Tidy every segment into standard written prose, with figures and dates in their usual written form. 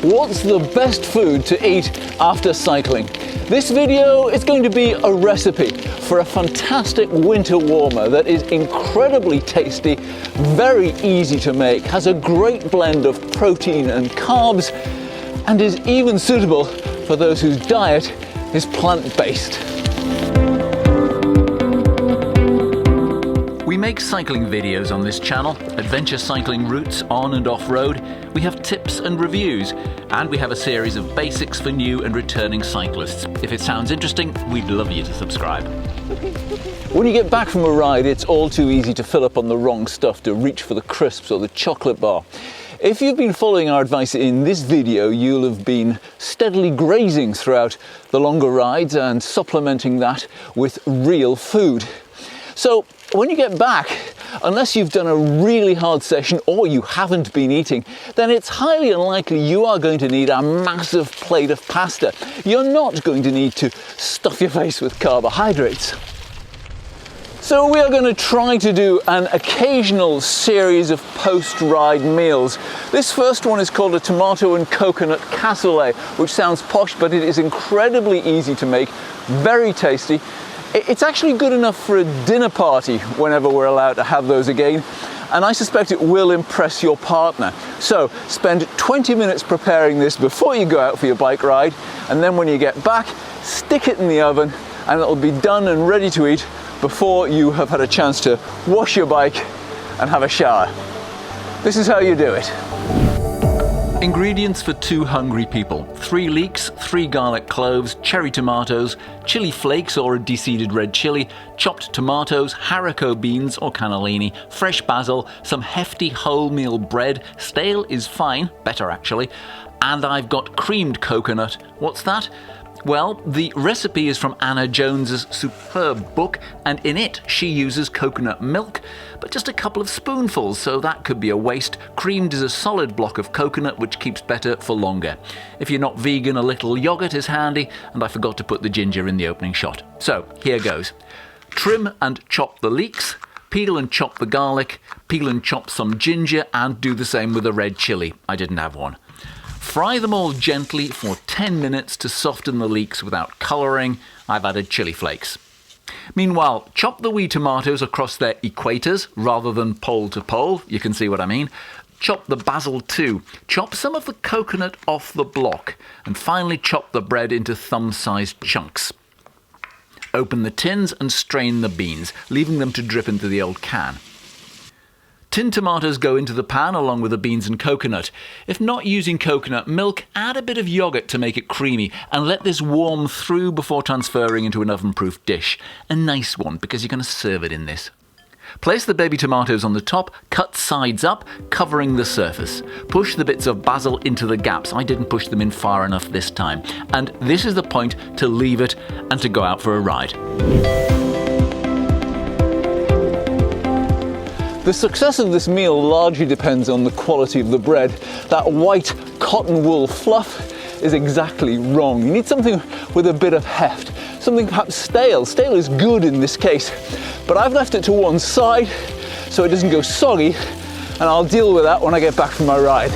What's the best food to eat after cycling? This video is going to be a recipe for a fantastic winter warmer that is incredibly tasty, very easy to make, has a great blend of protein and carbs, and is even suitable for those whose diet is plant-based. We make cycling videos on this channel, adventure cycling routes on and off-road. We have tips and reviews, and we have a series of basics for new and returning cyclists. If it sounds interesting, we'd love you to subscribe. When you get back from a ride, it's all too easy to fill up on the wrong stuff, to reach for the crisps or the chocolate bar. If you've been following our advice in this video, you'll have been steadily grazing throughout the longer rides and supplementing that with real food. So when you get back, unless you've done a really hard session or you haven't been eating, then it's highly unlikely you are going to need a massive plate of pasta. You're not going to need to stuff your face with carbohydrates. So we are going to try to do an occasional series of post-ride meals. This first one is called a tomato and coconut cassoulet, which sounds posh, but it is incredibly easy to make, very tasty. It's actually good enough for a dinner party whenever we're allowed to have those again, and I suspect it will impress your partner. So spend 20 minutes preparing this before you go out for your bike ride, and then when you get back, stick it in the oven and it'll be done and ready to eat before you have had a chance to wash your bike and have a shower. This is how you do it. Ingredients for 2 hungry people: 3 leeks, 3 garlic cloves, cherry tomatoes, chili flakes or a de-seeded red chili, chopped tomatoes, haricot beans or cannellini, fresh basil, some hefty wholemeal bread, stale is fine, better actually, and I've got creamed coconut. What's that? Well, the recipe is from Anna Jones's superb book, and in it she uses coconut milk, but just a couple of spoonfuls, so that could be a waste. Creamed is a solid block of coconut which keeps better for longer. If you're not vegan, a little yogurt is handy, and I forgot to put the ginger in the opening shot. So, here goes. Trim and chop the leeks, peel and chop the garlic, peel and chop some ginger, and do the same with the red chili. I didn't have one. Fry them all gently for 10 minutes to soften the leeks without colouring. I've added chili flakes. Meanwhile, chop the wee tomatoes across their equators rather than pole to pole. You can see what I mean. Chop the basil too. Chop some of the coconut off the block. And finally chop the bread into thumb-sized chunks. Open the tins and strain the beans, leaving them to drip into the old can. Tinned tomatoes go into the pan along with the beans and coconut. If not using coconut milk, add a bit of yogurt to make it creamy and let this warm through before transferring into an oven-proof dish. A nice one because you're going to serve it in this. Place the baby tomatoes on the top, cut sides up, covering the surface. Push the bits of basil into the gaps. I didn't push them in far enough this time. And this is the point to leave it and to go out for a ride. The success of this meal largely depends on the quality of the bread. That white cotton wool fluff is exactly wrong. You need something with a bit of heft, something perhaps stale. Stale is good in this case, but I've left it to one side so it doesn't go soggy, and I'll deal with that when I get back from my ride.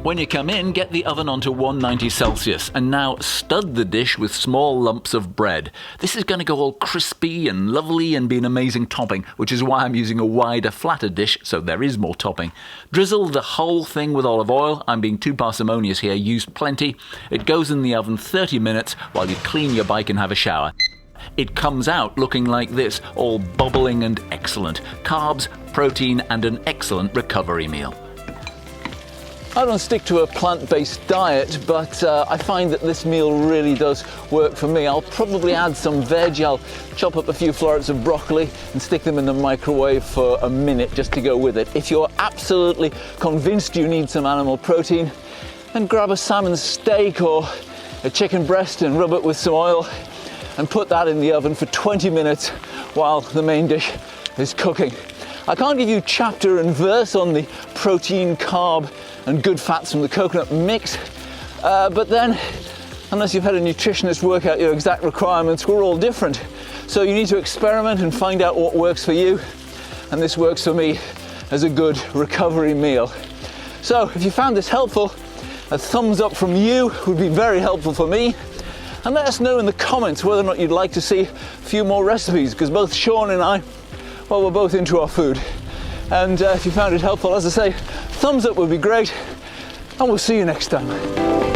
When you come in, get the oven onto 190 Celsius and now stud the dish with small lumps of bread. This is going to go all crispy and lovely and be an amazing topping, which is why I'm using a wider, flatter dish, so there is more topping. Drizzle the whole thing with olive oil. I'm being too parsimonious here, use plenty. It goes in the oven 30 minutes while you clean your bike and have a shower. It comes out looking like this, all bubbling and excellent. Carbs, protein and an excellent recovery meal. I don't stick to a plant-based diet, but I find that this meal really does work for me. I'll probably add some veg. I'll chop up a few florets of broccoli and stick them in the microwave for a minute just to go with it. If you're absolutely convinced you need some animal protein, then grab a salmon steak or a chicken breast and rub it with some oil and put that in the oven for 20 minutes while the main dish is cooking. I can't give you chapter and verse on the protein, carb and good fats from the coconut mix, but then unless you've had a nutritionist work out your exact requirements, we're all different. So you need to experiment and find out what works for you, and this works for me as a good recovery meal. So if you found this helpful, a thumbs up from you would be very helpful for me. And let us know in the comments whether or not you'd like to see a few more recipes, because both Sean and I, well, we're both into our food. And if you found it helpful, as I say, thumbs up would be great, and we'll see you next time.